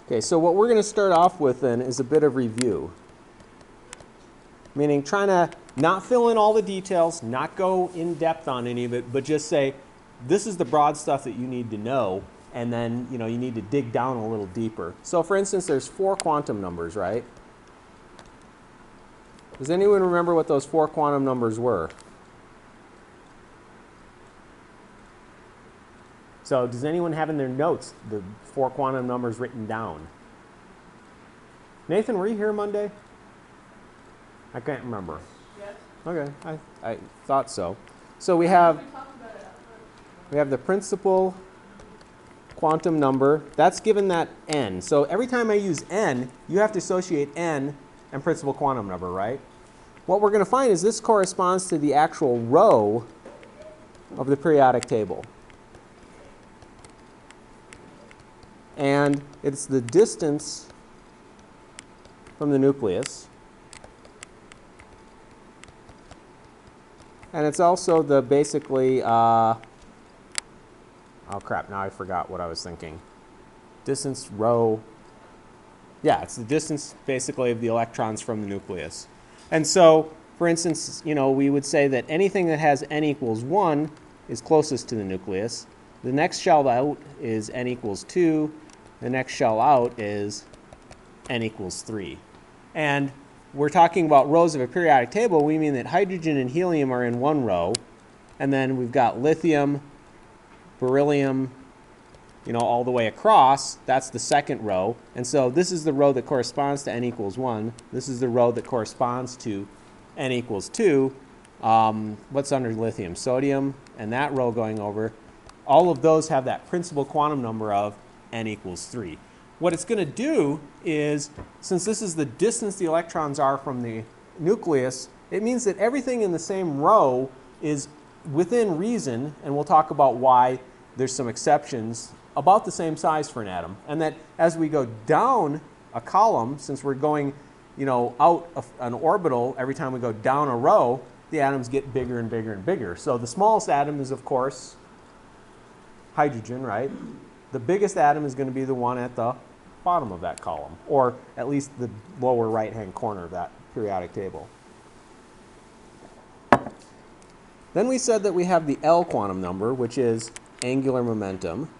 Okay, so what we're going to start off with then is a bit of review. Meaning trying to not fill in all the details, not go in depth on any of it, but just say, this is the broad stuff that you need to know, and then you need to dig down a little deeper. So for instance, there's 4 quantum numbers, right? Does anyone remember what those 4 quantum numbers were? So does anyone have in their notes the 4 quantum numbers written down? Nathan, were you here Monday? I can't remember. Yes. Okay, I thought so. So we have the principal quantum number. That's given that n. So every time I use n, you have to associate n and principal quantum number, right? What we're going to find is this corresponds to the actual row of the periodic table. And it's the distance from the nucleus. And it's also the basically, oh crap, now I forgot what I was thinking. Distance row, yeah, it's the distance basically of the electrons from the nucleus. And so, for instance, we would say that anything that has n equals 1 is closest to the nucleus. The next shell out is n equals 2. The next shell out is n equals 3. And we're talking about rows of a periodic table. We mean that hydrogen and helium are in one row, and then we've got lithium, beryllium, all the way across. That's the second row. And so this is the row that corresponds to n equals 1. This is the row that corresponds to n equals 2. What's under lithium? Sodium, and that row going over. All of those have that principal quantum number of n equals 3. What it's going to do is, since this is the distance the electrons are from the nucleus, it means that everything in the same row is within reason, and we'll talk about why there's some exceptions, about the same size for an atom. And that as we go down a column, since we're going out of an orbital every time we go down a row, the atoms get bigger and bigger and bigger. So the smallest atom is, of course, hydrogen, right? The biggest atom is going to be the one at the bottom of that column, or at least the lower right-hand corner of that periodic table. Then we said that we have the L quantum number, which is angular momentum.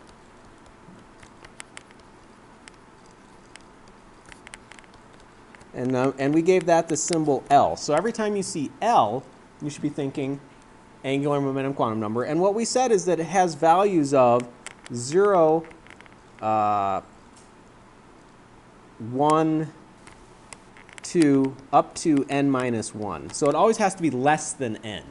And we gave that the symbol L. So every time you see L, you should be thinking angular momentum quantum number. And what we said is that it has values of 0, 1, 2, up to n minus 1. So it always has to be less than n.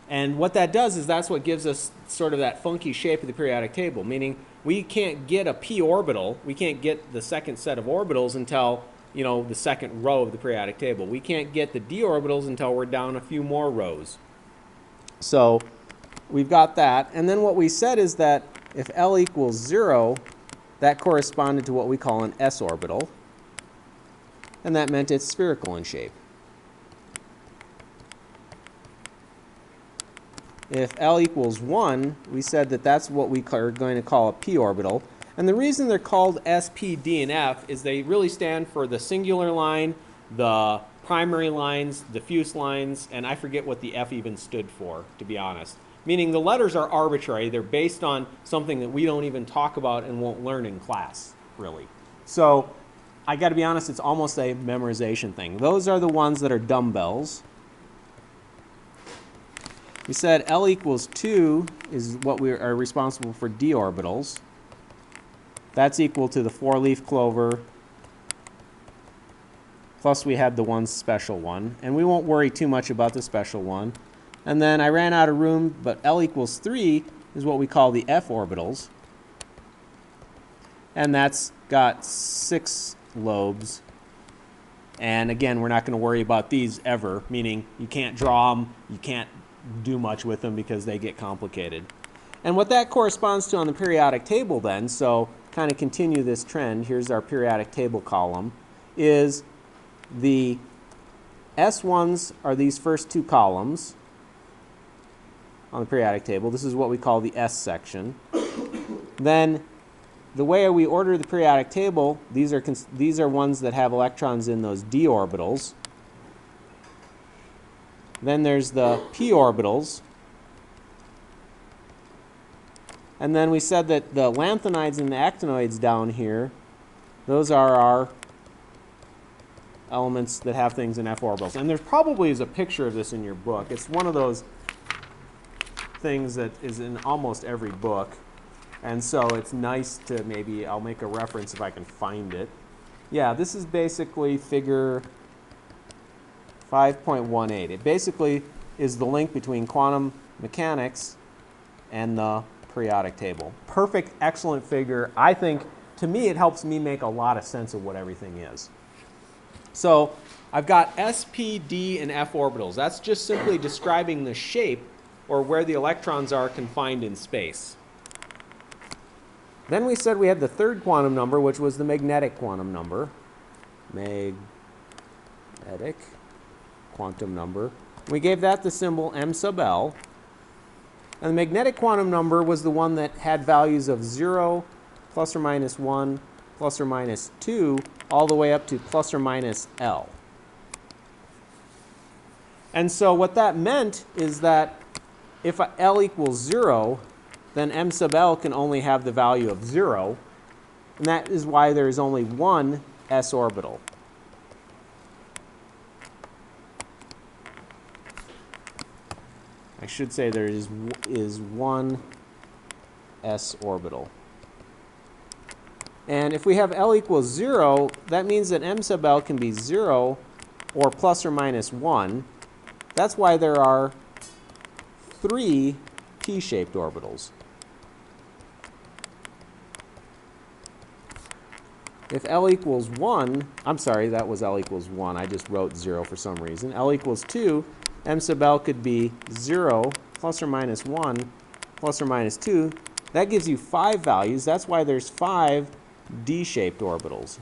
And what that does is that's what gives us sort of that funky shape of the periodic table, meaning we can't get a p orbital, we can't get the second set of orbitals until the second row of the periodic table. We can't get the d orbitals until we're down a few more rows. So we've got that. And then what we said is that if L equals 0, that corresponded to what we call an s orbital. And that meant it's spherical in shape. If L equals 1, we said that that's what we are going to call a p orbital. And the reason they're called S, P, D, and F is they really stand for the singular line, the primary lines, diffuse lines, and I forget what the F even stood for, to be honest. Meaning the letters are arbitrary. They're based on something that we don't even talk about and won't learn in class, really. So I got to be honest, it's almost a memorization thing. Those are the ones that are dumbbells. We said L equals 2 is what we are responsible for d orbitals. That's equal to the 4-leaf clover, plus we had the one special one. And we won't worry too much about the special one. And then I ran out of room, but L equals 3 is what we call the f orbitals. And that's got 6 lobes. And again, we're not going to worry about these ever, meaning you can't draw them, you can't do much with them because they get complicated. And what that corresponds to on the periodic table then, so kind of continue this trend, here's our periodic table column, is the S1s are these first 2 columns on the periodic table. This is what we call the S section. Then the way we order the periodic table, these are ones that have electrons in those d orbitals. Then there's the p orbitals. And then we said that the lanthanides and the actinoids down here, those are our elements that have things in f orbitals. And there probably is a picture of this in your book. It's one of those things that is in almost every book. And so it's nice to maybe, I'll make a reference if I can find it. Yeah, this is basically figure 5.18. It basically is the link between quantum mechanics and the periodic table. Perfect, excellent figure. I think, to me, it helps me make a lot of sense of what everything is. So I've got s, p, d, and f orbitals. That's just simply describing the shape or where the electrons are confined in space. Then we said we had the third quantum number, which was the magnetic quantum number. Magnetic quantum number. We gave that the symbol m sub l. And the magnetic quantum number was the one that had values of 0, plus or minus 1, plus or minus 2, all the way up to plus or minus L. And so what that meant is that if L equals 0, then m sub L can only have the value of 0. And that is why there is only one s orbital. I should say there is one s orbital. And if we have L equals 0, that means that m sub L can be 0 or plus or minus 1. That's why there are 3 T-shaped orbitals. If L equals 1, I'm sorry, that was L equals 1. I just wrote 0 for some reason. L equals 2, m sub L could be 0, plus or minus 1, plus or minus 2. That gives you 5 values. That's why there's 5 D-shaped orbitals.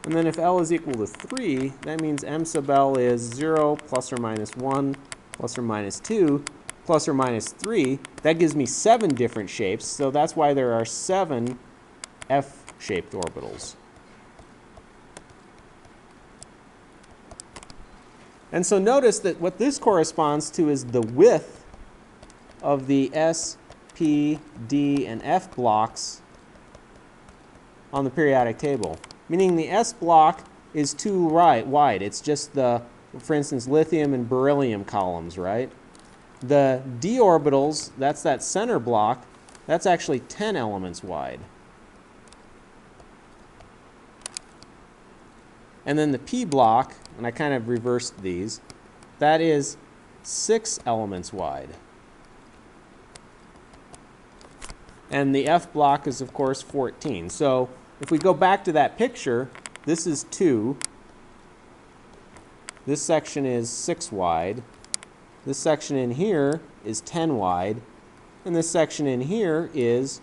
And then if L is equal to 3, that means m sub L is 0, plus or minus 1, plus or minus 2, plus or minus 3. That gives me 7 different shapes, so that's why there are 7 F-shaped orbitals. And so notice that what this corresponds to is the width of the S, P, D, and F blocks on the periodic table. Meaning the S block is too wide. It's just the, for instance, lithium and beryllium columns, right? The D orbitals, that's that center block, that's actually 10 elements wide. And then the P block, and I kind of reversed these, that is 6 elements wide. And the F block is, of course, 14. So if we go back to that picture, this is 2. This section is 6 wide. This section in here is 10 wide. And this section in here is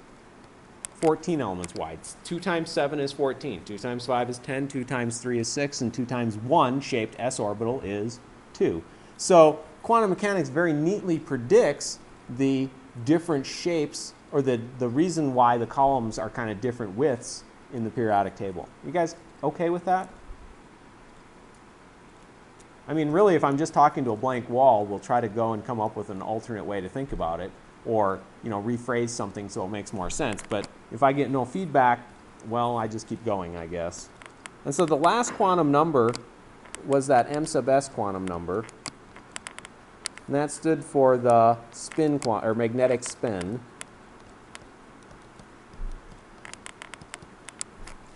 14 elements wide. 2 times 7 is 14. 2 times 5 is 10. 2 times 3 is 6. And 2 times 1 shaped s orbital is 2. So quantum mechanics very neatly predicts the different shapes, or the reason why the columns are kind of different widths in the periodic table. You guys okay with that? I mean, really, if I'm just talking to a blank wall, we'll try to go and come up with an alternate way to think about it, or rephrase something so it makes more sense. But if I get no feedback, well, I just keep going, I guess. And so the last quantum number was that m sub s quantum number. And that stood for the spin or magnetic spin.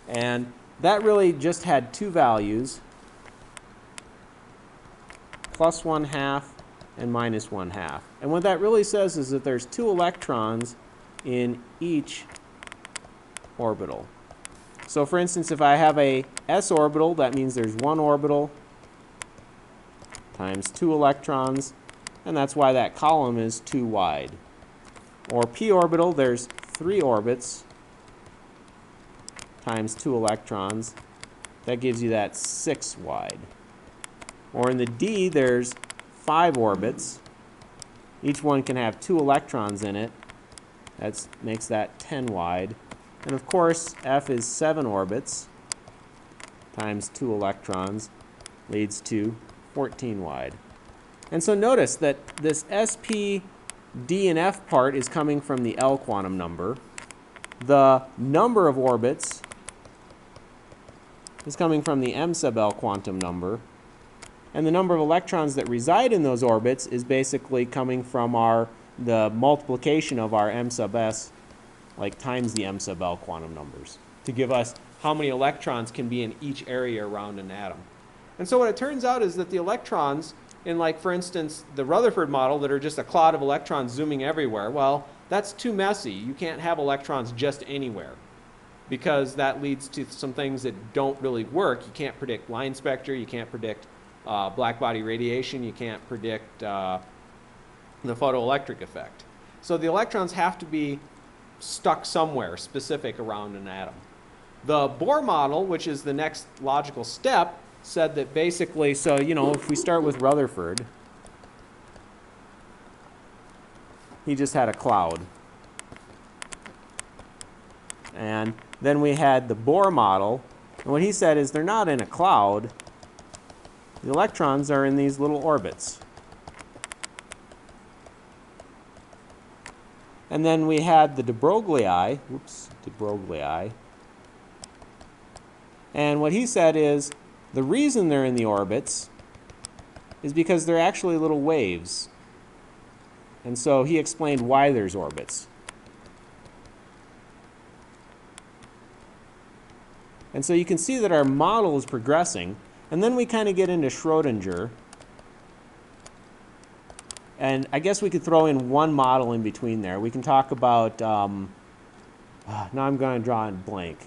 And that really just had 2 values, plus 1/2 and minus 1/2. And what that really says is that there's 2 electrons in each orbital. So for instance, if I have a s orbital, that means there's 1 orbital times 2 electrons, and that's why that column is 2 wide. Or p orbital, there's 3 orbits times 2 electrons. That gives you that 6 wide. Or in the D, there's 5 orbits. Each one can have 2 electrons in it. That makes that 10 wide. And of course, F is 7 orbits times 2 electrons leads to 14 wide. And so notice that this SP, D, and F part is coming from the L quantum number. The number of orbits is coming from the M sub L quantum number. And the number of electrons that reside in those orbits is basically coming from the multiplication of our M sub S, like times the M sub L quantum numbers, to give us how many electrons can be in each area around an atom. And so what it turns out is that the electrons in, like, for instance, the Rutherford model that are just a cloud of electrons zooming everywhere, well, that's too messy. You can't have electrons just anywhere, because that leads to some things that don't really work. You can't predict line spectra, you can't predict black body radiation, you can't predict the photoelectric effect. So the electrons have to be stuck somewhere specific around an atom. The Bohr model, which is the next logical step, said that basically, so, you know, if we start with Rutherford, he just had a cloud. And then we had the Bohr model, and what he said is they're not in a cloud. The electrons are in these little orbits. And then we had the de Broglie, and what he said is the reason they're in the orbits is because they're actually little waves. And so he explained why there's orbits. And so you can see that our model is progressing. And then we kind of get into Schrodinger. And I guess we could throw in one model in between there. We can talk about, now I'm going to draw in blank.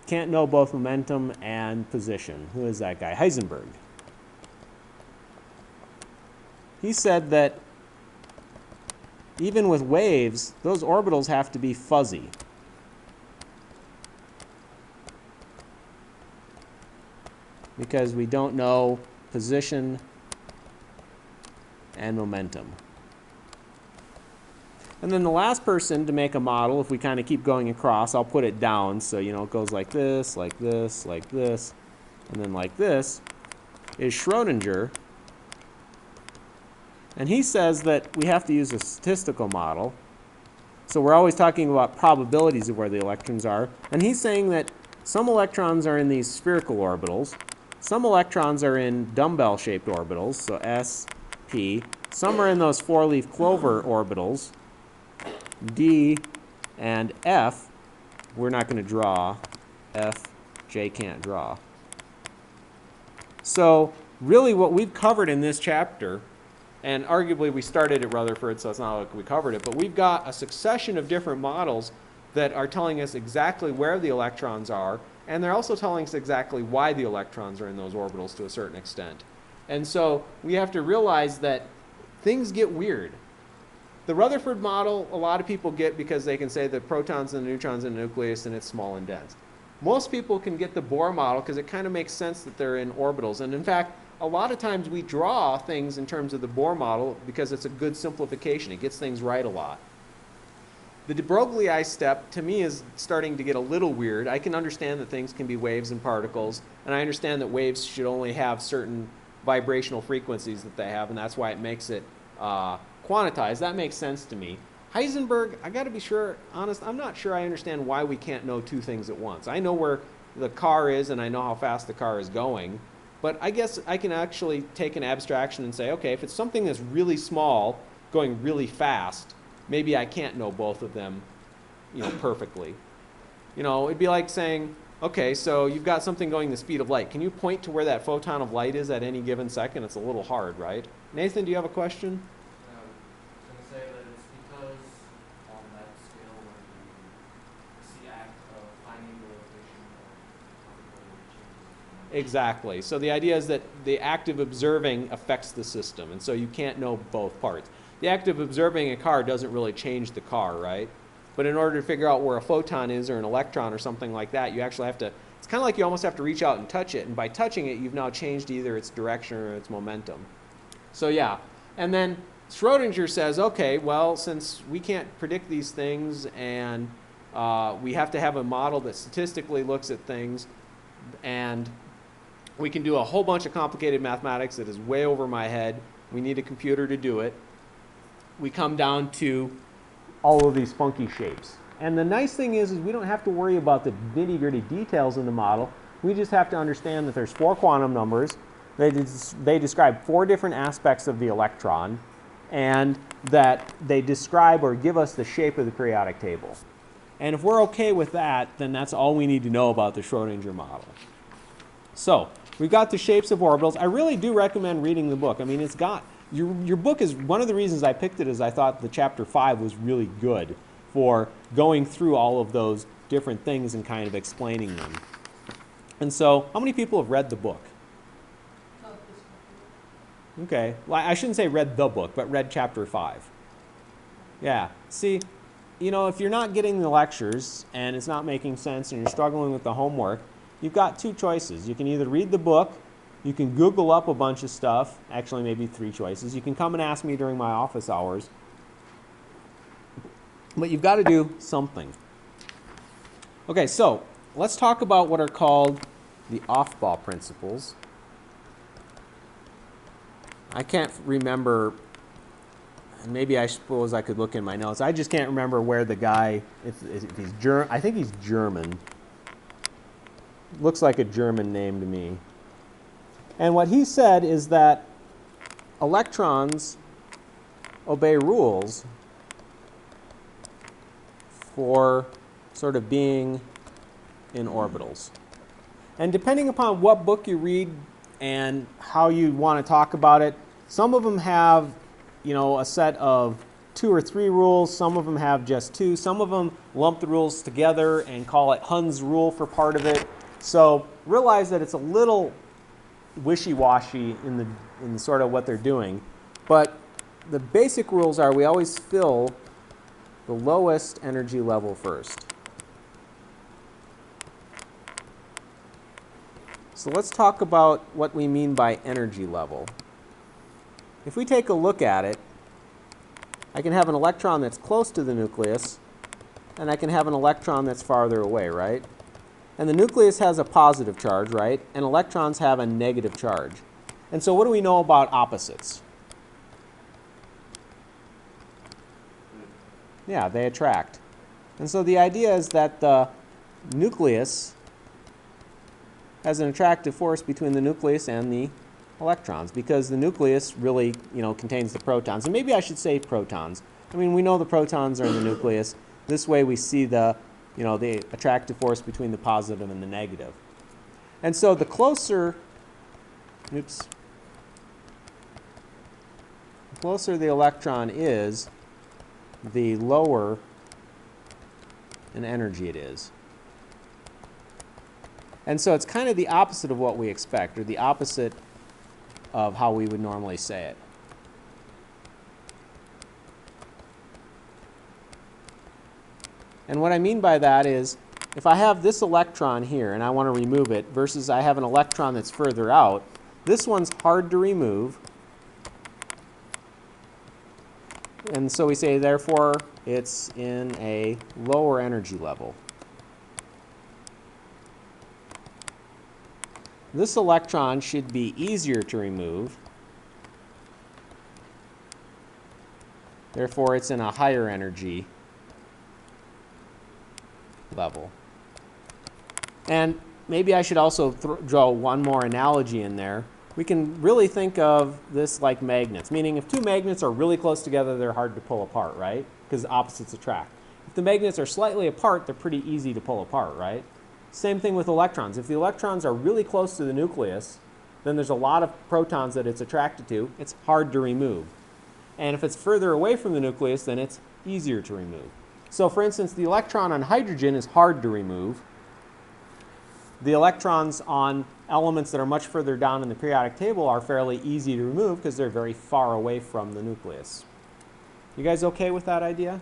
Can't know both momentum and position. Who is that guy? Heisenberg. He said that even with waves, those orbitals have to be fuzzy. Because we don't know position and momentum. And then the last person to make a model, if we kind of keep going across, I'll put it down, so you know it goes like this, like this, like this, and then like this, is Schrodinger. And he says that we have to use a statistical model. So we're always talking about probabilities of where the electrons are. And he's saying that some electrons are in these spherical orbitals. Some electrons are in dumbbell-shaped orbitals, so S, P. Some are in those four-leaf clover orbitals, D and F. We're not going to draw. F, J can't draw. So really what we've covered in this chapter, and arguably we started at Rutherford, so it's not like we covered it, but we've got a succession of different models that are telling us exactly where the electrons are, and they're also telling us exactly why the electrons are in those orbitals to a certain extent. And so we have to realize that things get weird. The Rutherford model, a lot of people get because they can say the protons and the neutrons in the nucleus and it's small and dense. Most people can get the Bohr model because it kind of makes sense that they're in orbitals. And in fact, a lot of times we draw things in terms of the Bohr model because it's a good simplification. It gets things right a lot. The de Broglie step, to me, is starting to get a little weird. I can understand that things can be waves and particles, and I understand that waves should only have certain vibrational frequencies that they have, and that's why it makes it quantized. That makes sense to me. Heisenberg, I got to be honest, I'm not sure I understand why we can't know two things at once. I know where the car is, and I know how fast the car is going, but I guess I can actually take an abstraction and say, okay, if it's something that's really small, going really fast, maybe I can't know both of them, you know, perfectly. You know, it'd be like saying, okay, so you've got something going the speed of light. Can you point to where that photon of light is at any given second? It's a little hard, right? Nathan, do you have a question? I was going to say that it's because on that scale where it's the act of finding the location of changes. Exactly. So the idea is that the act of observing affects the system, and so you can't know both parts. The act of observing a car doesn't really change the car, right? But in order to figure out where a photon is or an electron or something like that, you actually have to, it's kind of like you almost have to reach out and touch it, and by touching it, you've now changed either its direction or its momentum. So yeah, and then Schrodinger says, okay, well, since we can't predict these things and we have to have a model that statistically looks at things, and we can do a whole bunch of complicated mathematics that is way over my head. We need a computer to do it. We come down to all of these funky shapes. And the nice thing is we don't have to worry about the nitty-gritty details in the model. We just have to understand that there's 4 quantum numbers. They describe 4 different aspects of the electron, and that they describe or give us the shape of the periodic table. And if we're okay with that, then that's all we need to know about the Schrodinger model. So we've got the shapes of orbitals. I really do recommend reading the book. I mean, it's got, your book is, one of the reasons I picked it is I thought the chapter 5 was really good for going through all of those different things and kind of explaining them. And so, how many people have read the book? Okay, well, I shouldn't say read the book, but read chapter 5. Yeah, see, you know, if you're not getting the lectures and it's not making sense and you're struggling with the homework, you've got 2 choices. You can either read the book, you can Google up a bunch of stuff, actually maybe 3 choices. You can come and ask me during my office hours, but you've got to do something. Okay, so let's talk about what are called the Offball Principles. I can't remember, maybe I suppose I could look in my notes. I just can't remember where the guy, if he's German, I think he's German. Looks like a German name to me. And what he said is that electrons obey rules for sort of being in orbitals. And depending upon what book you read and how you want to talk about it, some of them have, you know, a set of 2 or 3 rules. Some of them have just 2. Some of them lump the rules together and call it Hund's rule for part of it. So realize that it's a little wishy-washy in sort of what they're doing. But the basic rules are we always fill the lowest energy level first. So let's talk about what we mean by energy level. If we take a look at it, I can have an electron that's close to the nucleus, and I can have an electron that's farther away, right? And the nucleus has a positive charge, right? And electrons have a negative charge. And so what do we know about opposites? Yeah, they attract. And so the idea is that the nucleus has an attractive force between the nucleus and the electrons, because the nucleus really, you know, contains the protons. And maybe I should say protons. I mean, we know the protons are in the nucleus. This way we see the, you know, the attractive force between the positive and the negative. And so the closer, the closer the electron is, the lower in energy it is. And so it's kind of the opposite of what we expect, or the opposite of how we would normally say it. And what I mean by that is, if I have this electron here and I want to remove it versus I have an electron that's further out, this one's hard to remove. And so we say, therefore, it's in a lower energy level. This electron should be easier to remove. Therefore, it's in a higher energy level. And maybe I should also draw one more analogy in there. We can really think of this like magnets, meaning if 2 magnets are really close together, they're hard to pull apart, right? Because opposites attract. If the magnets are slightly apart, they're pretty easy to pull apart, right? Same thing with electrons. If the electrons are really close to the nucleus, then there's a lot of protons that it's attracted to. It's hard to remove. And if it's further away from the nucleus, then it's easier to remove. So for instance, the electron on hydrogen is hard to remove. The electrons on elements that are much further down in the periodic table are fairly easy to remove because they're very far away from the nucleus. You guys okay with that idea?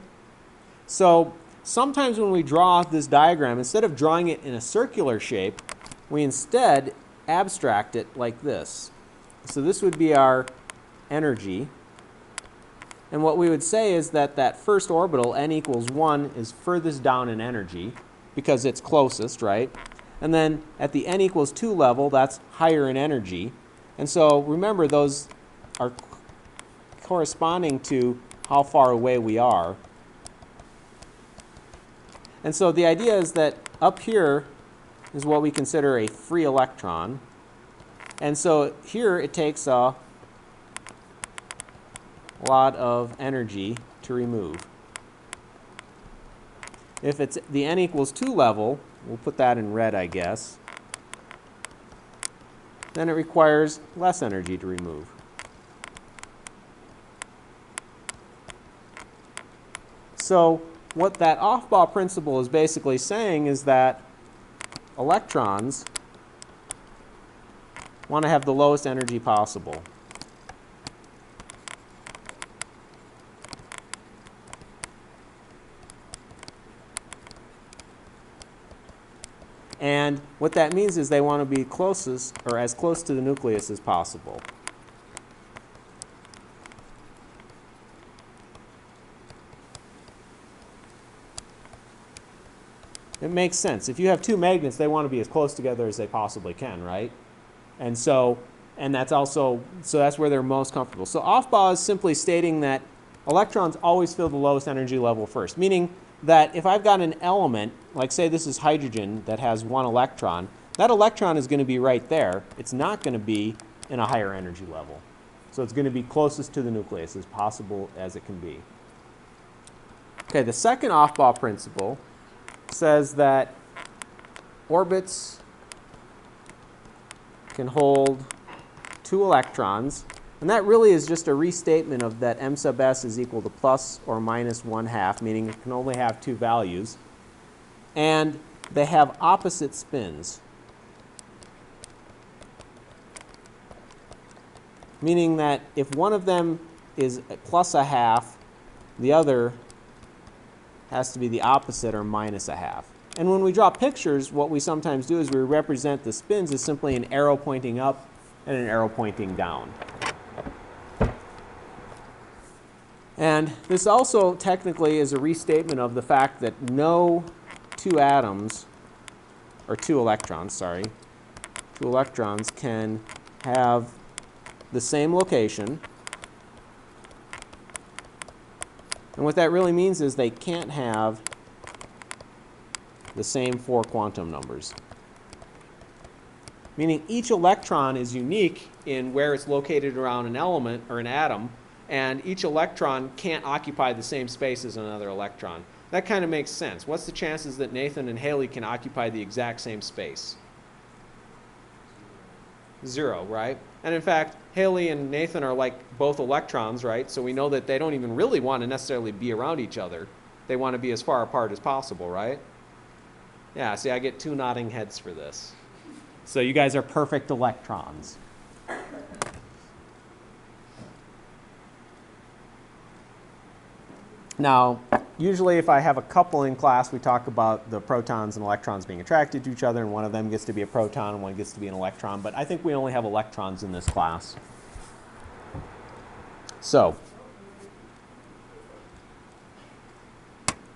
So sometimes when we draw this diagram, instead of drawing it in a circular shape, we instead abstract it like this. So this would be our energy. And what we would say is that that first orbital, n equals 1, is furthest down in energy because it's closest, right? And then at the n equals 2 level, that's higher in energy. And so remember, those are corresponding to how far away we are. And so the idea is that up here is what we consider a free electron. And so here it takes a lot of energy to remove. If it's the n equals 2 level, we'll put that in red, I guess, then it requires less energy to remove. So what that Offball principle is basically saying is that electrons want to have the lowest energy possible. And what that means is they want to be closest, or as close to the nucleus as possible. It makes sense. If you have two magnets, they want to be as close together as they possibly can, right? And so, and that's also, so that's where they're most comfortable. So Offball is simply stating that electrons always fill the lowest energy level first, meaning that if I've got an element, like say this is hydrogen that has one electron, that electron is going to be right there. It's not going to be in a higher energy level. So it's going to be closest to the nucleus as possible as it can be. Okay, the second Offball principle says that orbits can hold 2 electrons, and that really is just a restatement of that m sub s is equal to plus or minus 1/2, meaning it can only have 2 values, and they have opposite spins, meaning that if one of them is plus 1/2, the other has to be the opposite or minus 1/2. And when we draw pictures, what we sometimes do is we represent the spins as simply an arrow pointing up and an arrow pointing down. And this also technically is a restatement of the fact that no 2 atoms, or 2 electrons, sorry, 2 electrons can have the same location. And what that really means is they can't have the same 4 quantum numbers. Meaning each electron is unique in where it's located around an element or an atom, and each electron can't occupy the same space as another electron. That kind of makes sense. What's the chances that Nathan and Haley can occupy the exact same space? 0, right? And in fact, Haley and Nathan are like both electrons, right? So we know that they don't even really want to necessarily be around each other. They want to be as far apart as possible, right? Yeah, see, I get 2 nodding heads for this. So you guys are perfect electrons. Now, usually if I have a couple in class, we talk about the protons and electrons being attracted to each other, and one of them gets to be a proton and one gets to be an electron. But I think we only have electrons in this class. So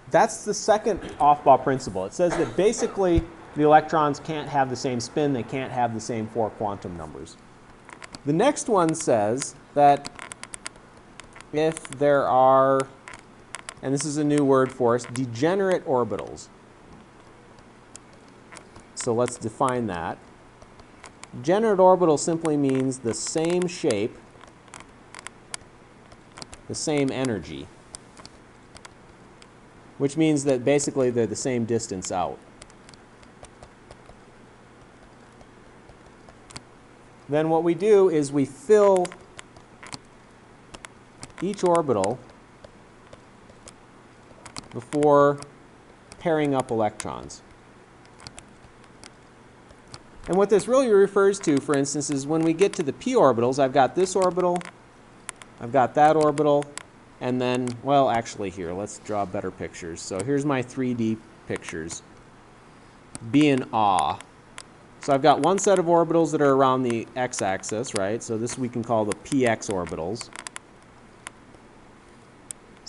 that's the second Offball principle. It says that basically the electrons can't have the same spin. They can't have the same 4 quantum numbers. The next one says that if there are, and this is a new word for us, degenerate orbitals. So let's define that. Degenerate orbital simply means the same shape, the same energy, which means that basically they're the same distance out. Then what we do is we fill each orbital before pairing up electrons. And what this really refers to, for instance, is when we get to the p orbitals, I've got this orbital, I've got that orbital, and then, well, actually here, let's draw better pictures. So here's my 3D pictures. B and A. So I've got one set of orbitals that are around the x-axis, right? So this we can call the px orbitals.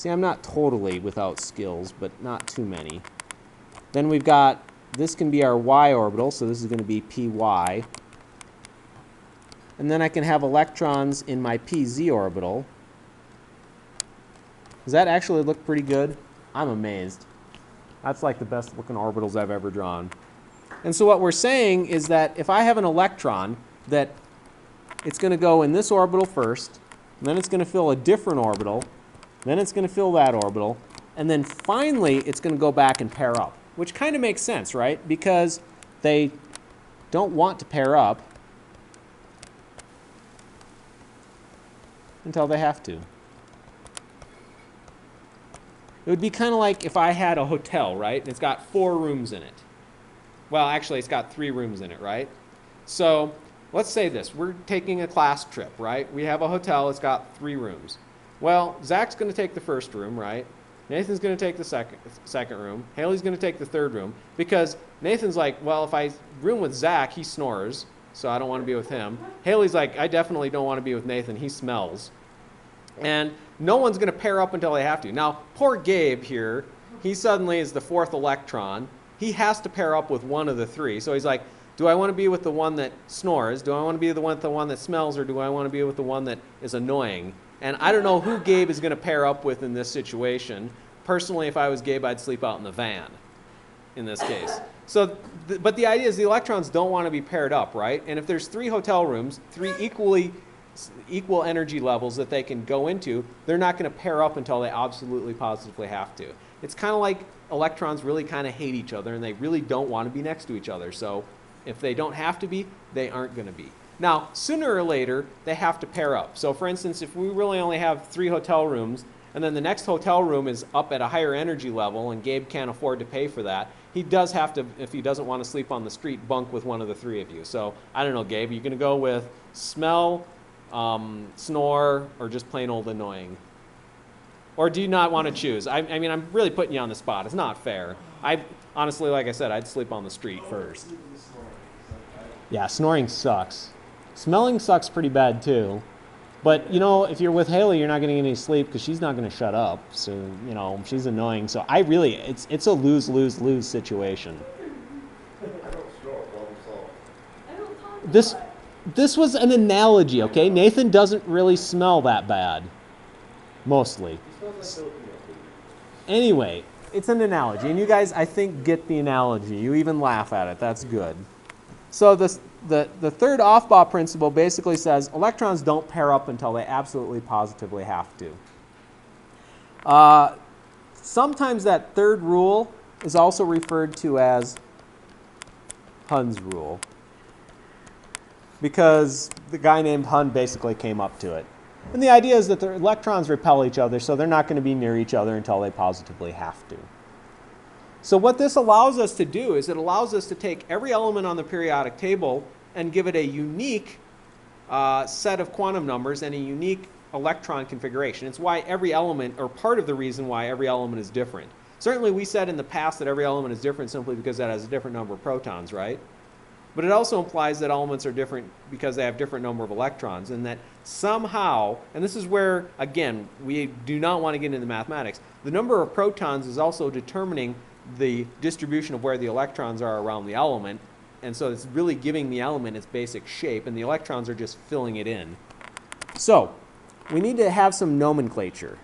See, I'm not totally without skills, but not too many. Then we've got, this can be our y orbital, so this is going to be py. And then I can have electrons in my pz orbital. Does that actually look pretty good? I'm amazed. That's like the best looking orbitals I've ever drawn. And so what we're saying is that if I have an electron, that it's going to go in this orbital first, and then it's going to fill a different orbital, then it's going to fill that orbital, and then finally it's going to go back and pair up, which kind of makes sense, right? Because they don't want to pair up until they have to. It would be kind of like if I had a hotel, right? And it's got 4 rooms in it. Well, actually, it's got 3 rooms in it, right? So let's say this. We're taking a class trip, right? We have a hotel. It's got 3 rooms. Well, Zach's going to take the first room, right? Nathan's going to take the second room. Haley's going to take the third room. Because Nathan's like, well, if I room with Zach, he snores, so I don't want to be with him. Haley's like, I definitely don't want to be with Nathan. He smells. And no one's going to pair up until they have to. Now, poor Gabe here, he suddenly is the 4th electron. He has to pair up with one of the 3. So he's like, do I want to be with the one that snores? Do I want to be with the one that smells? Or do I want to be with the one that is annoying? And I don't know who Gabe is going to pair up with in this situation. Personally, if I was Gabe, I'd sleep out in the van in this case. So, but the idea is the electrons don't want to be paired up, right? And if there's 3 hotel rooms, 3 equal energy levels that they can go into, they're not going to pair up until they absolutely positively have to. It's kind of like electrons really kind of hate each other and they really don't want to be next to each other. So if they don't have to be, they aren't going to be. Now, sooner or later, they have to pair up. So for instance, if we really only have 3 hotel rooms and then the next hotel room is up at a higher energy level and Gabe can't afford to pay for that, he does have to, if he doesn't want to sleep on the street, bunk with one of the 3 of you. So I don't know, Gabe, are you going to go with smell, snore, or just plain old annoying? Or do you not want to choose? I mean, I'm really putting you on the spot. It's not fair. Honestly, like I said, I'd sleep on the street first. Yeah, snoring sucks. Smelling sucks pretty bad too. But, you know, if you're with Haley, you're not going to get any sleep because she's not going to shut up. So, you know, she's annoying. So I really, it's a lose-lose-lose situation. This was an analogy, okay? Nathan doesn't really smell that bad. Mostly. Anyway, it's an analogy. And you guys, I think, get the analogy. You even laugh at it. That's good. So the third off-ball principle basically says electrons don't pair up until they absolutely positively have to. Sometimes that third rule is also referred to as Hund's rule, because the guy named Hund basically came up to it. And the idea is that the electrons repel each other, so they're not going to be near each other until they positively have to. So what this allows us to do is it allows us to take every element on the periodic table and give it a unique set of quantum numbers and a unique electron configuration. It's why every element, or part of the reason why every element is different. Certainly we said in the past that every element is different simply because that has a different number of protons, right? But it also implies that elements are different because they have different number of electrons, and that somehow, and this is where, again, we do not want to get into mathematics, the number of protons is also determining the distribution of where the electrons are around the element, and so it's really giving the element its basic shape, and the electrons are just filling it in. So, we need to have some nomenclature.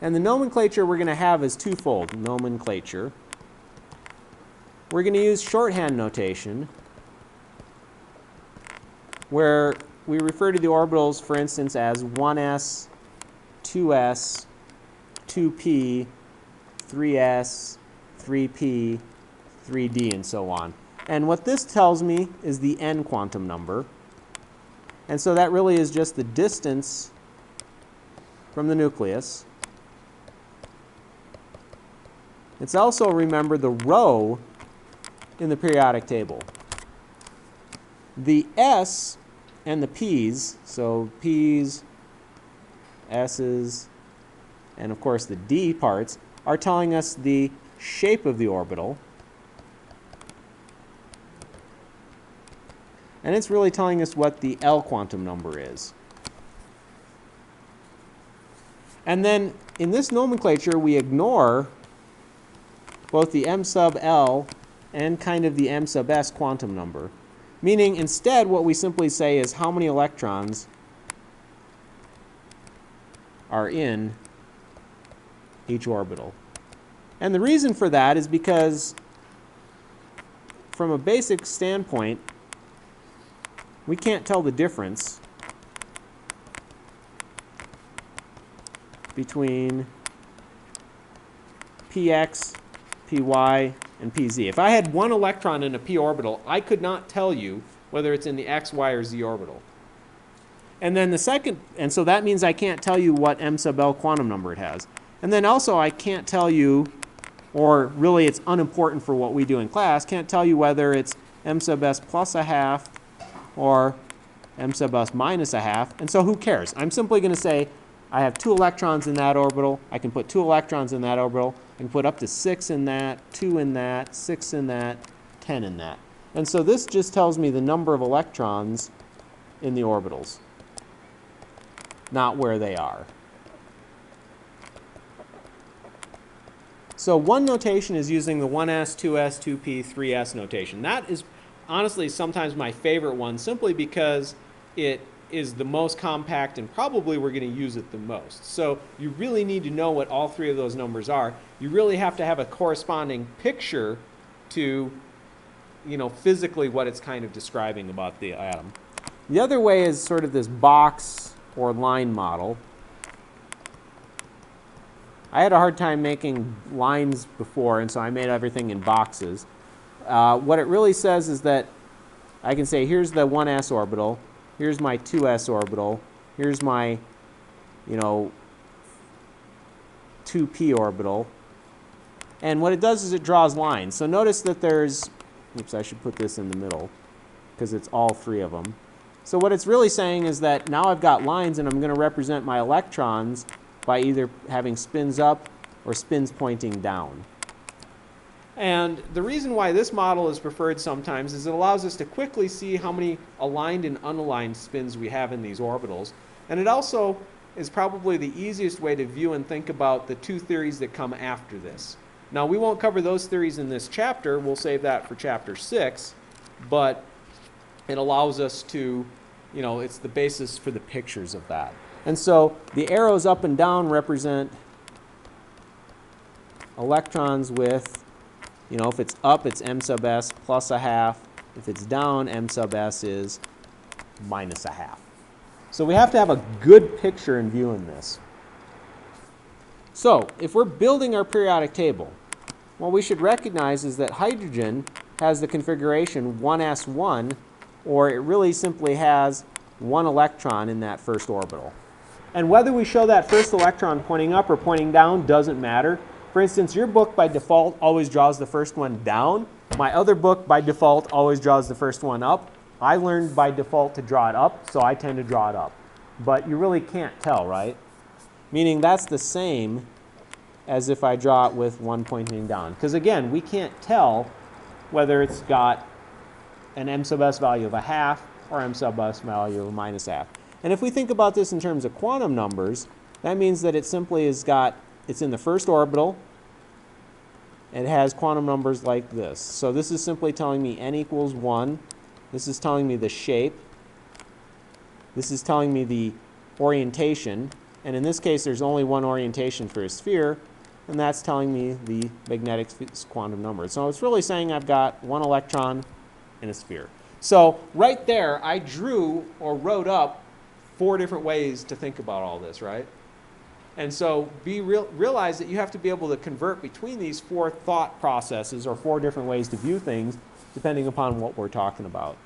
And the nomenclature we're going to have is twofold. Nomenclature. We're going to use shorthand notation, where we refer to the orbitals, for instance, as 1s, 2s, 2p, 3s, 3p, 3d, and so on. And what this tells me is the n quantum number. And so that really is just the distance from the nucleus. It's also, remember, the row in the periodic table. The s and the p's, so p's, s's, and of course the d parts, are telling us the shape of the orbital. And it's really telling us what the L quantum number is. And then in this nomenclature, we ignore both the m sub L and kind of the m sub S quantum number. Meaning instead what we simply say is how many electrons are in each orbital. And the reason for that is because from a basic standpoint, we can't tell the difference between px, py, and pz. If I had one electron in a p orbital, I could not tell you whether it's in the x, y, or z orbital. And then the second, and so that means I can't tell you what m sub L quantum number it has. And then also I can't tell you, or really it's unimportant for what we do in class, can't tell you whether it's m sub S plus a half or m sub S minus a half. And so who cares? I'm simply going to say I have 2 electrons in that orbital. I can put 2 electrons in that orbital. I can put up to 6 in that, 2 in that, 6 in that, 10 in that. And so this just tells me the number of electrons in the orbitals, not where they are. So one notation is using the 1s, 2s, 2p, 3s notation. That is honestly sometimes my favorite one, simply because it is the most compact and probably we're going to use it the most. So you really need to know what all 3 of those numbers are. You really have to have a corresponding picture to, physically what it's kind of describing about the atom. The other way is sort of this box or line model. I had a hard time making lines before, and so I made everything in boxes. What it really says is that I can say here's the 1s orbital, here's my 2s orbital, here's my 2p orbital. And what it does is it draws lines. So notice that there's, oops, I should put this in the middle because it's all 3 of them. So what it's really saying is that now I've got lines and I'm going to represent my electrons by either having spins up or spins pointing down. And the reason why this model is preferred sometimes is it allows us to quickly see how many aligned and unaligned spins we have in these orbitals. And it also is probably the easiest way to view and think about the 2 theories that come after this. Now, we won't cover those theories in this chapter. We'll save that for chapter 6. But it allows us to, it's the basis for the pictures of that. And so the arrows up and down represent electrons with, if it's up, it's m sub S plus a half. If it's down, m sub S is minus a half. So we have to have a good picture in viewing this. So if we're building our periodic table, what we should recognize is that hydrogen has the configuration 1s1, or it really simply has 1 electron in that first orbital. And whether we show that first electron pointing up or pointing down doesn't matter. For instance, your book by default always draws the first one down. My other book by default always draws the first one up. I learned by default to draw it up, so I tend to draw it up. But you really can't tell, right? Meaning that's the same as if I draw it with one pointing down. Because again, we can't tell whether it's got an m sub S value of a half or m sub S value of a minus half. And if we think about this in terms of quantum numbers, that means that it simply has got, it's in the first orbital, and it has quantum numbers like this. So this is simply telling me n equals 1. This is telling me the shape. This is telling me the orientation. And in this case, there's only one orientation for a sphere, and that's telling me the magnetic quantum number. So it's really saying I've got 1 electron in a sphere. So right there, I drew or wrote up 4 different ways to think about all this, right? And so realize that you have to be able to convert between these 4 thought processes, or 4 different ways to view things, depending upon what we're talking about.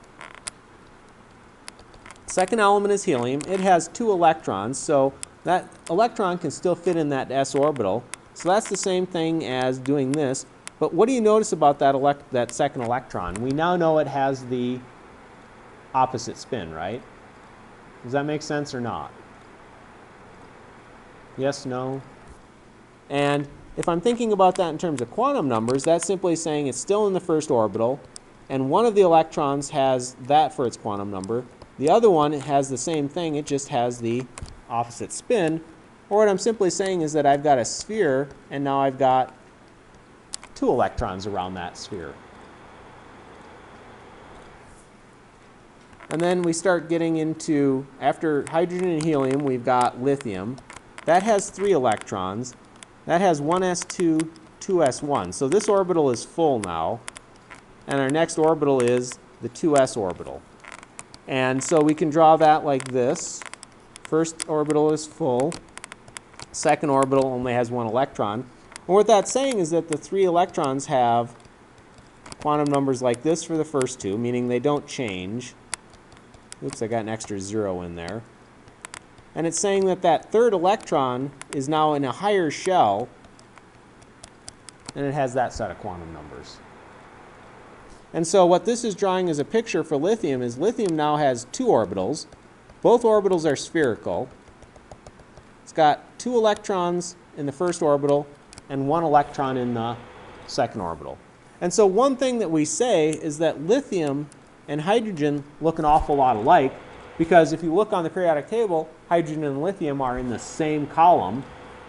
Second element is helium. It has 2 electrons, so that electron can still fit in that s orbital. So that's the same thing as doing this. But what do you notice about that second electron? We now know it has the opposite spin, right? Does that make sense or not? Yes, no? And if I'm thinking about that in terms of quantum numbers, that's simply saying it's still in the first orbital, and one of the electrons has that for its quantum number. The other one has the same thing, it just has the opposite spin, Or what I'm simply saying is that I've got a sphere, and now I've got 2 electrons around that sphere. And then we start getting into, after hydrogen and helium, we've got lithium. That has 3 electrons. That has 1s2, 2s1. So this orbital is full now. And our next orbital is the 2s orbital. And so we can draw that like this. First orbital is full. Second orbital only has 1 electron. And what that's saying is that the 3 electrons have quantum numbers like this for the first 2, meaning they don't change. Oops, I got an extra 0 in there. And it's saying that that third electron is now in a higher shell, and it has that set of quantum numbers. And so what this is drawing as a picture for lithium is lithium now has 2 orbitals. Both orbitals are spherical. It's got 2 electrons in the first orbital and 1 electron in the second orbital. And so one thing that we say is that lithium and hydrogen look an awful lot alike, because if you look on the periodic table, hydrogen and lithium are in the same column.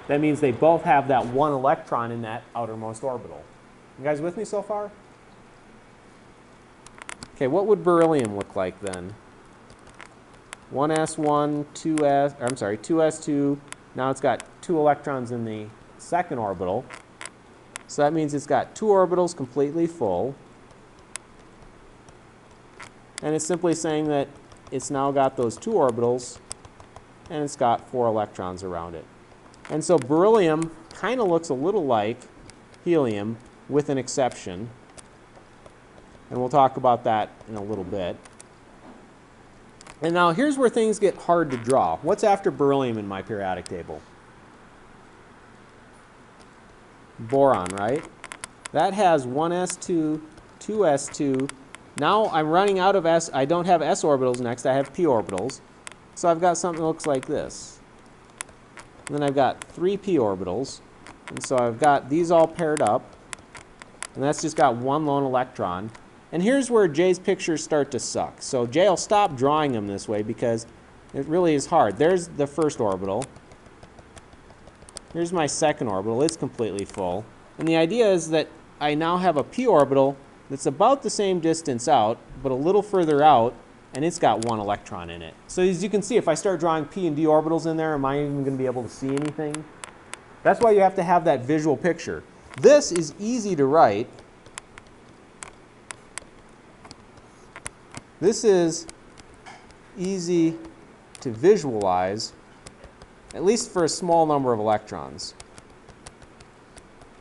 That means they both have that 1 electron in that outermost orbital. You guys with me so far? Okay, what would beryllium look like then? 1s1, 2s2. Now it's got 2 electrons in the second orbital. So that means it's got 2 orbitals completely full. And it's simply saying that it's now got those 2 orbitals, and it's got 4 electrons around it. And so beryllium kind of looks a little like helium, with an exception. And we'll talk about that in a little bit. And now here's where things get hard to draw. What's after beryllium in my periodic table? Boron, right? That has 1s2, 2s2. Now I'm running out of s. I don't have s orbitals next. I have p orbitals. So I've got something that looks like this. And then I've got 3 p orbitals. And so I've got these all paired up. And that's just got 1 lone electron. And here's where Jay's pictures start to suck. So Jay will stop drawing them this way because it really is hard. There's the first orbital. Here's my second orbital. It's completely full. And the idea is that I now have a p orbital that's about the same distance out, but a little further out, and it's got 1 electron in it. So as you can see, if I start drawing p and d orbitals in there, am I even going to be able to see anything? That's why you have to have that visual picture. This is easy to write. This is easy to visualize, at least for a small number of electrons.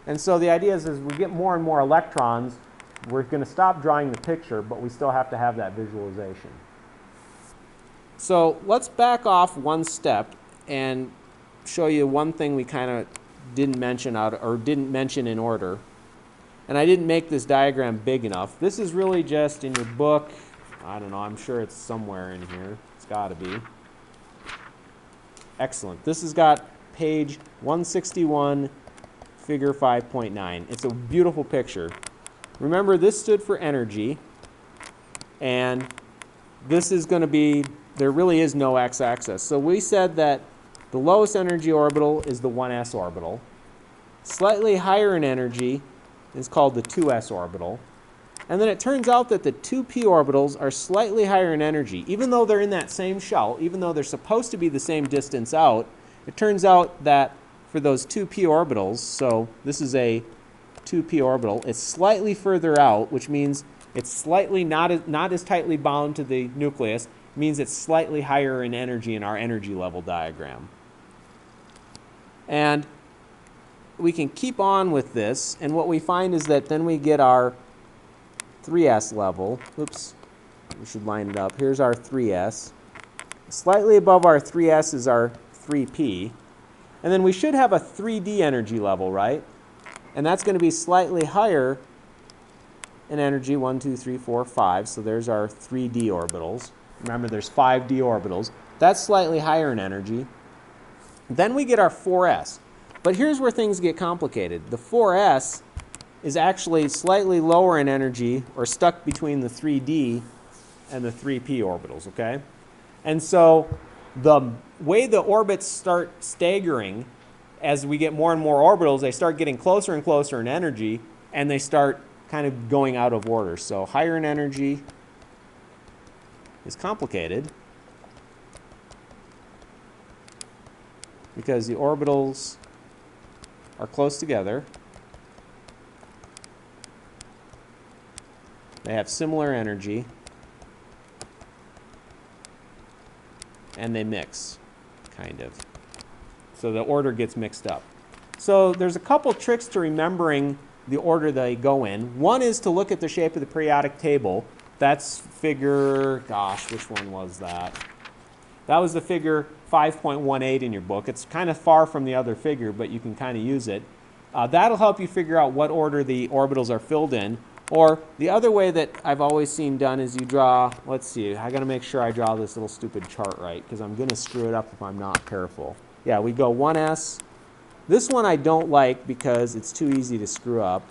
And so the idea is as we get more and more electrons, we're going to stop drawing the picture, but we still have to have that visualization. So let's back off one step and show you one thing we kind of didn't mention in order. And I didn't make this diagram big enough. This is really just in your book. I don't know, I'm sure it's somewhere in here. It's got to be. Excellent. This has got page 161, figure 5.9. It's a beautiful picture. Remember, this stood for energy, and this is going to be, there really is no x-axis. So we said that the lowest energy orbital is the 1s orbital. Slightly higher in energy is called the 2s orbital. And then it turns out that the 2p orbitals are slightly higher in energy. Even though they're in that same shell, even though they're supposed to be the same distance out, it turns out that for those 2p orbitals, so this is a 2p orbital, it's slightly further out, which means it's slightly not as tightly bound to the nucleus. It means it's slightly higher in energy in our energy level diagram. And we can keep on with this, and what we find is that then we get our 3s level. Oops, we should line it up. Here's our 3s. Slightly above our 3s is our 3p. And then we should have a 3d energy level, right? And that's going to be slightly higher in energy, 1, 2, 3, 4, 5. So there's our 3d orbitals. Remember, there's 5d orbitals. That's slightly higher in energy. Then we get our 4s. But here's where things get complicated. The 4s is actually slightly lower in energy, or stuck between the 3d and the 3p orbitals, okay? And so the way the orbits start staggering, as we get more and more orbitals, they start getting closer and closer in energy, and they start kind of going out of order. So higher in energy is complicated because the orbitals are close together. They have similar energy, and they mix, kind of. So the order gets mixed up. So there's a couple tricks to remembering the order they go in. One is to look at the shape of the periodic table. That's figure, gosh, which one was that? That was the figure 5.18 in your book. It's kind of far from the other figure, but you can kind of use it. That'll help you figure out what order the orbitals are filled in. Or the other way that I've always seen done is you draw, let's see, I got to make sure I draw this little stupid chart right because I'm going to screw it up if I'm not careful. Yeah, we go 1s. This one I don't like because it's too easy to screw up.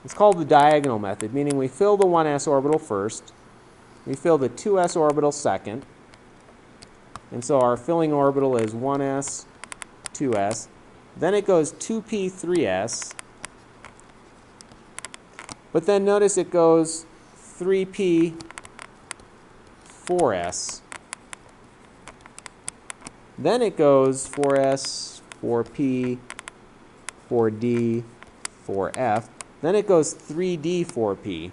It's called the diagonal method, meaning we fill the 1s orbital first, we fill the 2s orbital second, and so our filling orbital is 1s, 2s. Then it goes 2p, 3s. But then notice it goes 3p, 4s. Then it goes 4s, 4p, 4d, 4f. Then it goes 3d, 4p.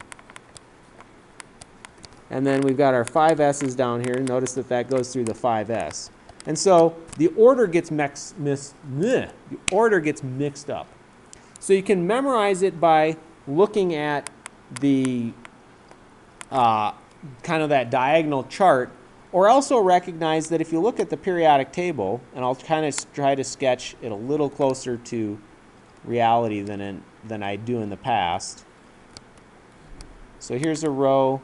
And then we've got our 5s's down here. Notice that that goes through the 5s. And so the order gets mixed up. So you can memorize it by looking at the kind of that diagonal chart, or also recognize that if you look at the periodic table, and I'll kind of try to sketch it a little closer to reality than I do in the past. So here's a row.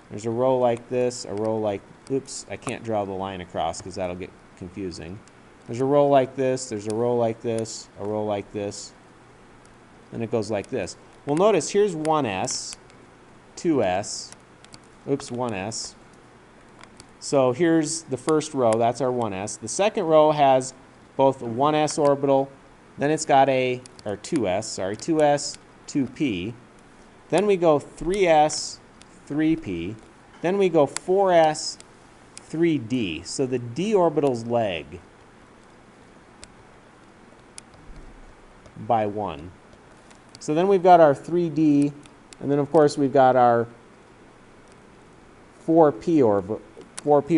There's a row like this, a row like, oops, I can't draw the line across because that'll get confusing. There's a row like this, there's a row like this, a row like this, and it goes like this. Well, notice here's 1s, 2s, oops, 1s. So here's the first row, that's our 1s. The second row has both a 1s orbital, then it's got a, or 2s, sorry, 2s, 2p. Then we go 3s, 3p. Then we go 4s, 3d. So the d orbital's lag by 1. So then we've got our 3d, and then of course we've got our 4p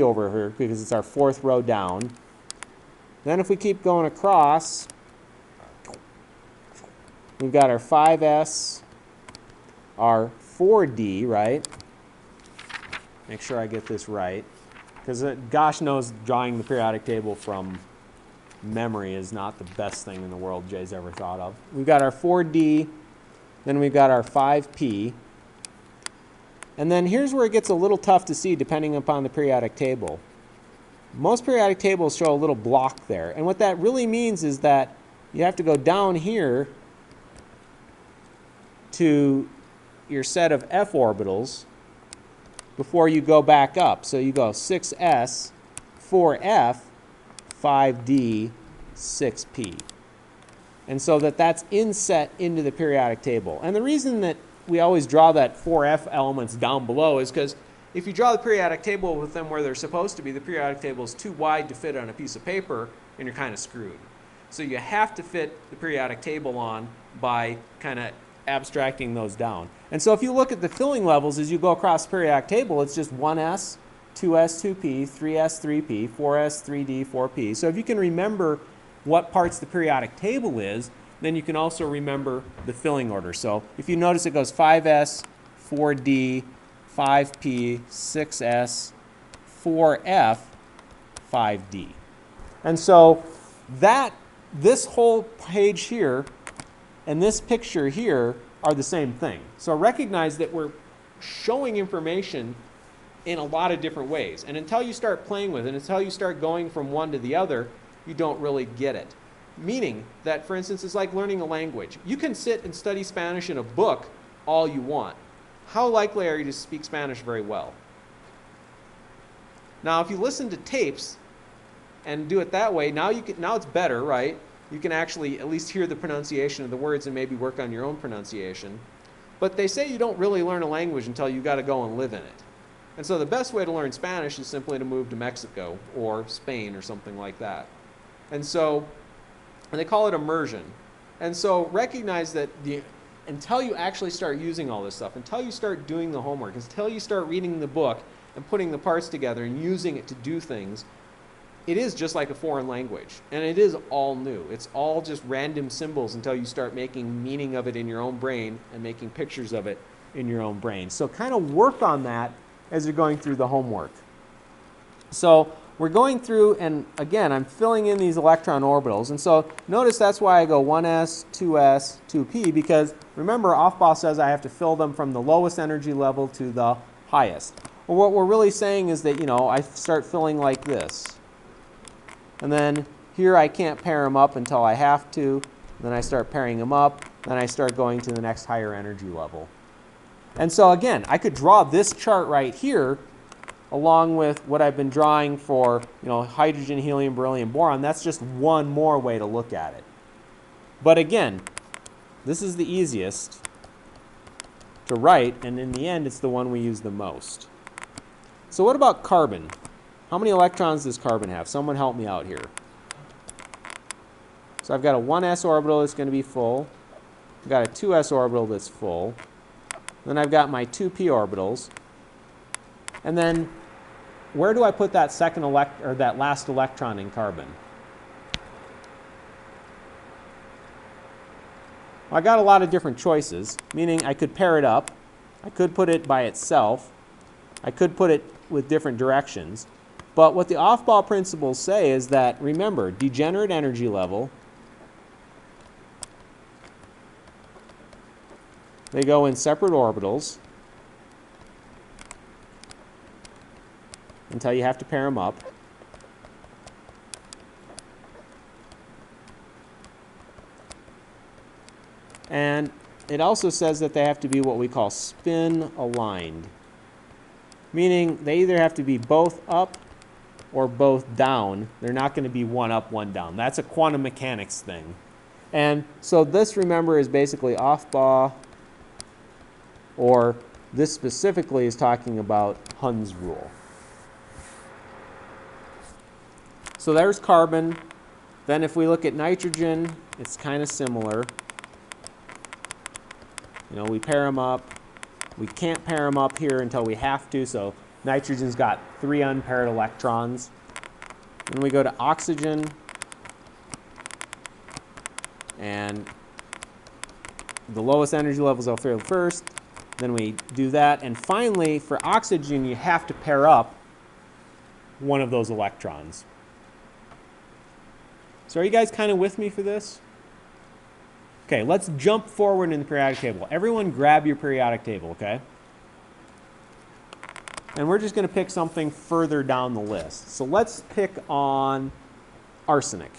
over here because it's our fourth row down. Then if we keep going across, we've got our 5s, our 4d, right? Make sure I get this right, because gosh knows drawing the periodic table from memory is not the best thing in the world Jay's ever thought of. We've got our 4d, then we've got our 5p, and then here's where it gets a little tough to see depending upon the periodic table. Most periodic tables show a little block there, and what that really means is that you have to go down here to your set of f orbitals before you go back up. So you go 6s, 4f, 5d, 6p. And so that's inset into the periodic table. And the reason that we always draw that 4f elements down below is because if you draw the periodic table with them where they're supposed to be, the periodic table is too wide to fit on a piece of paper, and you're kind of screwed. So you have to fit the periodic table on by kind of abstracting those down. And so if you look at the filling levels as you go across the periodic table, it's just 1s, 2s, 2p, 3s, 3p, 4s, 3d, 4p. So if you can remember what parts the periodic table is, then you can also remember the filling order. So if you notice, it goes 5s, 4d, 5p, 6s, 4f, 5d. And so this whole page here and this picture here are the same thing. So recognize that we're showing information in a lot of different ways. And until you start playing with it, until you start going from one to the other, you don't really get it. Meaning that, for instance, it's like learning a language. You can sit and study Spanish in a book all you want. How likely are you to speak Spanish very well? Now, if you listen to tapes and do it that way, now it's better, right? You can actually at least hear the pronunciation of the words and maybe work on your own pronunciation. But they say you don't really learn a language until you got to go and live in it. And so the best way to learn Spanish is simply to move to Mexico or Spain or something like that. And they call it immersion. And so recognize that until you actually start using all this stuff, until you start doing the homework, until you start reading the book and putting the parts together and using it to do things, it is just like a foreign language. And it is all new. It's all just random symbols until you start making meaning of it in your own brain and making pictures of it in your own brain. So kind of work on that as you're going through the homework. So we're going through, and again, I'm filling in these electron orbitals. And so notice that's why I go 1s, 2s, 2p, because remember, Offball says I have to fill them from the lowest energy level to the highest. Well, what we're really saying is that, I start filling like this. And then here I can't pair them up until I have to. Then I start pairing them up. Then I start going to the next higher energy level. And so again, I could draw this chart right here along with what I've been drawing for hydrogen, helium, beryllium, boron. That's just one more way to look at it. But again, this is the easiest to write, and in the end, it's the one we use the most. So what about carbon? How many electrons does carbon have? Someone help me out here. So I've got a 1s orbital that's going to be full. I've got a 2s orbital that's full. Then I've got my 2p orbitals. And then where do I put that that last electron in carbon? Well, I got a lot of different choices, meaning I could pair it up. I could put it by itself. I could put it with different directions. But what the off-ball principles say is that, remember, degenerate energy level, they go in separate orbitals until you have to pair them up. And it also says that they have to be what we call spin aligned, meaning they either have to be both up or both down. They're not going to be one up, one down. That's a quantum mechanics thing. And so this, remember, is basically off-ball, or this specifically is talking about Hund's rule. So there's carbon. Then if we look at nitrogen, it's kind of similar. We pair them up. We can't pair them up here until we have to, so nitrogen's got 3 unpaired electrons. Then we go to oxygen, and the lowest energy levels I'll fill first. Then we do that, and finally, for oxygen, you have to pair up one of those electrons. So are you guys kind of with me for this? Okay, let's jump forward in the periodic table. Everyone grab your periodic table, okay? And we're just going to pick something further down the list. So let's pick on arsenic.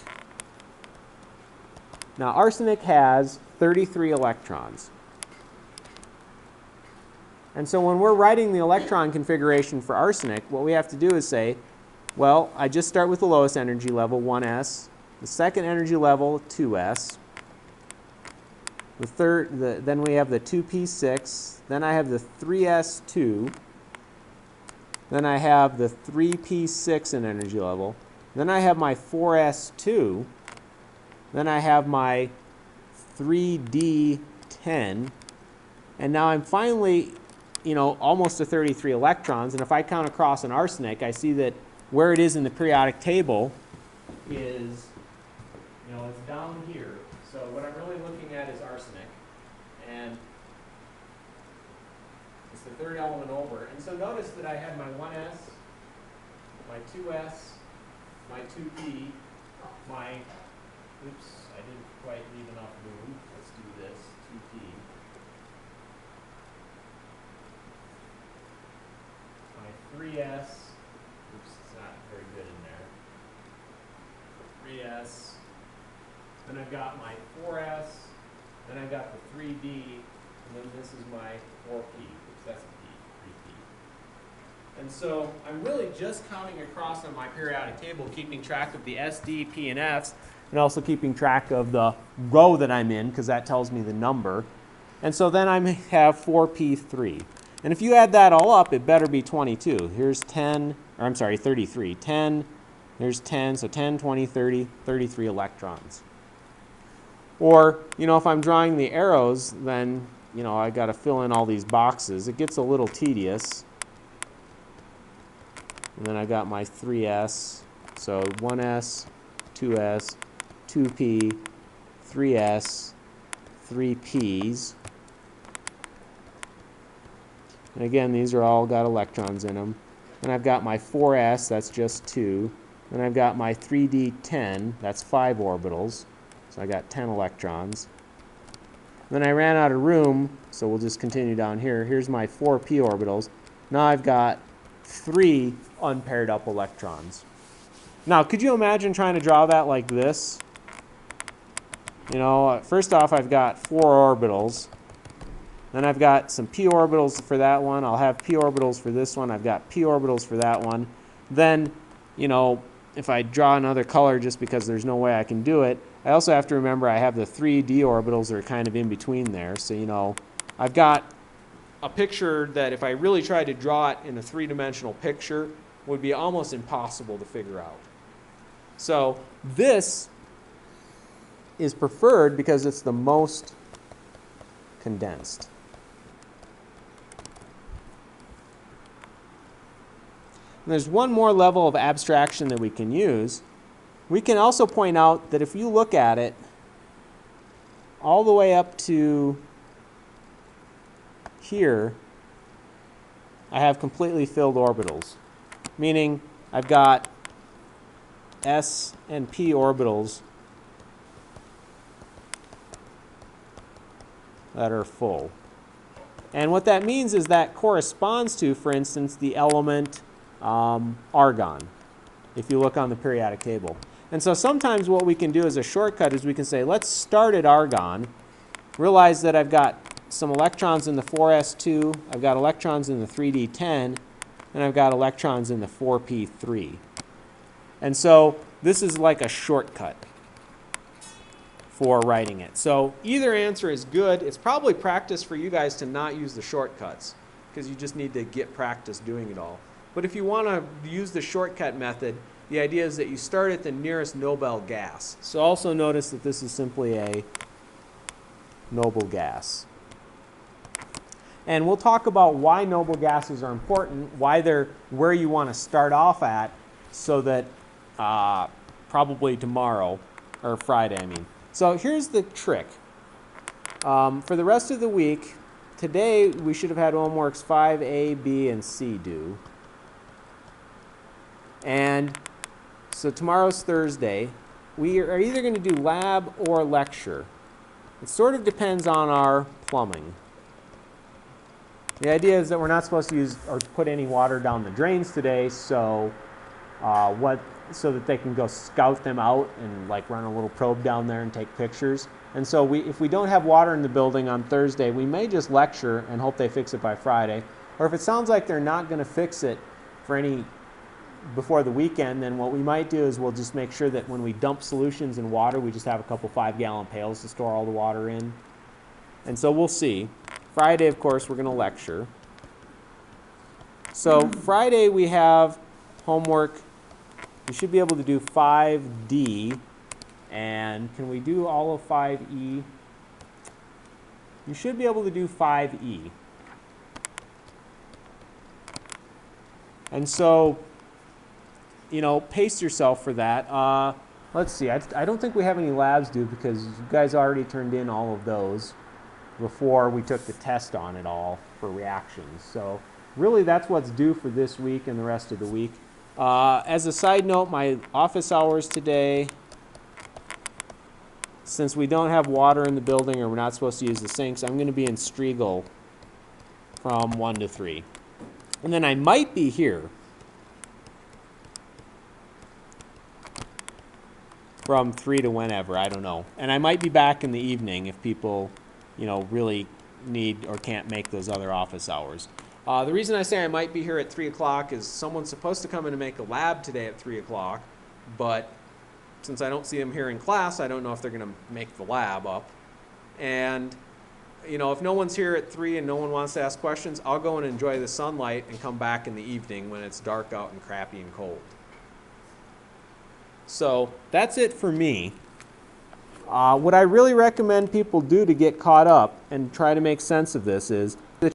Now, arsenic has 33 electrons. And so when we're writing the electron configuration for arsenic, what we have to do is say, well, I just start with the lowest energy level, 1s. The second energy level, 2s. Then we have the 2p6. Then I have the 3s2. Then I have the 3p6 in energy level. Then I have my 4s2. Then I have my 3d10. And now I'm finally, almost to 33 electrons. And if I count across an arsenic, I see that where it is in the periodic table is, it's down here. So what I'm really looking at is arsenic. And it's the third element over. And so notice that I had my 1s, my 2s, my 2p, my, oops, I didn't quite leave enough room. Let's do this, 2p. My 3s, oops, it's not very good in there. 3s. Then I've got my 4s, then I've got the 3d, and then this is my 4p. Oops, that's a p, 3p. And so I'm really just counting across on my periodic table, keeping track of the S, D, P, and Fs, and also keeping track of the row that I'm in, because that tells me the number. And so then I have 4P3. And if you add that all up, it better be 22. Here's 10, or I'm sorry, 33. 10, there's 10, so 10, 20, 30, 33 electrons. Or, you know, if I'm drawing the arrows, then, you know, I got to fill in all these boxes. It gets a little tedious. And then I got my 3s, so 1s, 2s, 2p, 3s, 3p's. And again, these are all got electrons in them. And I've got my 4s, that's just 2. And I've got my 3d10, that's 5 orbitals. So I got 10 electrons. Then I ran out of room, so we'll just continue down here. Here's my 4p orbitals. Now I've got 3 unpaired up electrons. Now, could you imagine trying to draw that like this? You know, first off, I've got 4 orbitals. Then I've got some p orbitals for that one. I'll have p orbitals for this one. I've got p orbitals for that one. Then, you know, if I draw another color just because there's no way I can do it, I also have to remember I have the 3 d orbitals that are kind of in between there. So, you know, I've got a picture that if I really tried to draw it in a 3-dimensional picture would be almost impossible to figure out. So this is preferred because it's the most condensed. And there's one more level of abstraction that we can use. We can also point out that if you look at it all the way up to here, I have completely filled orbitals, meaning I've got s and p orbitals that are full. And what that means is that corresponds to, for instance, the element argon, if you look on the periodic table. And so sometimes what we can do as a shortcut is we can say, let's start at argon, realize that I've got some electrons in the 4s2, I've got electrons in the 3d10, and I've got electrons in the 4p3. And so this is like a shortcut for writing it. So either answer is good. It's probably practice for you guys to not use the shortcuts because you just need to get practice doing it all. But if you want to use the shortcut method, the idea is that you start at the nearest noble gas. So also notice that this is simply a noble gas. And we'll talk about why noble gases are important, why they're where you want to start off at, so that probably tomorrow, or Friday, I mean. So here's the trick. For the rest of the week, today we should have had homeworks 5A, B, and C due. And so tomorrow's Thursday. We are either going to do lab or lecture. It sort of depends on our plumbing. The idea is that we're not supposed to use or put any water down the drains today, so so that they can go scout them out and like run a little probe down there and take pictures. And so if we don't have water in the building on Thursday, we may just lecture and hope they fix it by Friday. Or if it sounds like they're not going to fix it before the weekend, then what we might do is we'll just make sure that when we dump solutions in water, we just have a couple 5-gallon pails to store all the water in. And so we'll see. Friday, of course, we're going to lecture. So Friday we have homework. We should be able to do 5D. And can we do all of 5E? You should be able to do 5E. And so, you know, pace yourself for that. Let's see. I don't think we have any labs due because you guys already turned in all of those before we took the test on it all for reactions. So really that's what's due for this week and the rest of the week. As a side note, my office hours today, since we don't have water in the building or we're not supposed to use the sinks, I'm going to be in Striegel from 1 to 3. And then I might be here from 3 to whenever, I don't know. And I might be back in the evening if people, you know, really need or can't make those other office hours. The reason I say I might be here at 3 o'clock is someone's supposed to come in and make a lab today at 3 o'clock, but since I don't see them here in class, I don't know if they're going to make the lab up. And, you know, if no one's here at 3 and no one wants to ask questions, I'll go and enjoy the sunlight and come back in the evening when it's dark out and crappy and cold. So that's it for me. What I really recommend people do to get caught up and try to make sense of this is